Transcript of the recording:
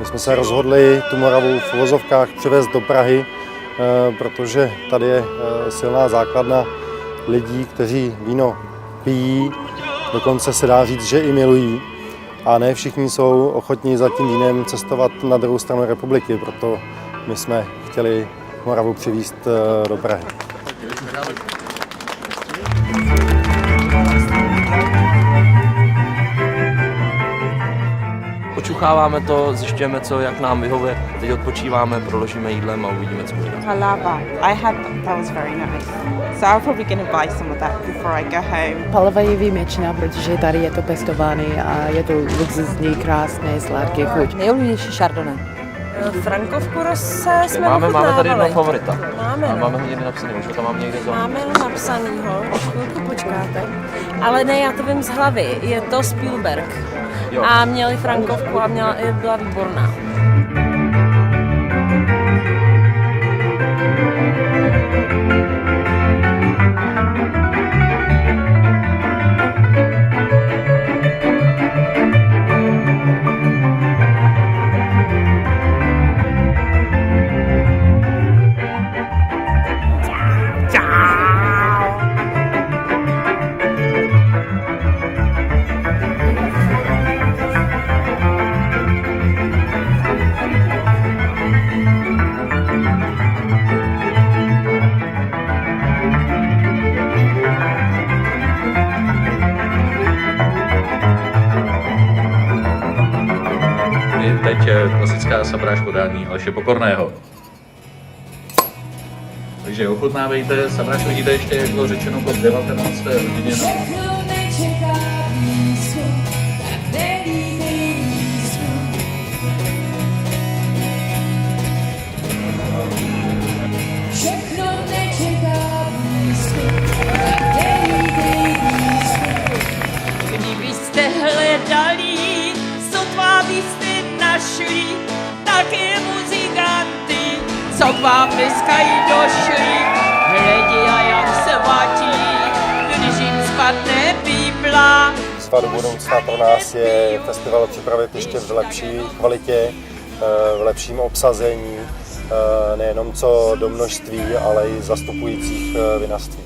My jsme se rozhodli tu Moravu v uvozovkách přivést do Prahy, protože tady je silná základna lidí, kteří víno pijí, dokonce se dá říct, že i milují. A ne všichni jsou ochotní za tím vínem cestovat na druhou stranu republiky, proto my jsme chtěli Moravu přivést do Prahy. Očucháváme to, zjišťujeme, co, jak nám vyhovuje. Teď odpočíváme, proložíme jídlem a uvidíme, co bude. Palava. That was very nice. So I'm probably going to buy some of that before I go home. Palava je výjimečná, protože tady je to pestované a je to luxusní, krásné, sladké chuť. Nejoblíbenější Chardonnay. Frankovku Rosé jsme Máme tady jednoho favorita. Máme, a máme ho někde napsaný, už ho tam mám někde to. Máme ho napsanýho, chvilku počkáte. Ale ne, já to vím z hlavy, je to Spielberg. Jo. A měli Frankovku a byla výborná. Teď klasická sabráž podání Aleše Pokorného. Takže ochutnávejte, sabráž vidíte ještě, jak bylo řečeno, po 19. hodině. Kdybyste hledali, sotva byste našli také muzikanty, co k vám dneska i došli. Hleděj, jak se vatí, když jim spadne Bibla. Výzva do budoucna pro nás je festival připravit ještě v lepší kvalitě, v lepším obsazení, nejenom co do množství, ale i zastupujících vinařství.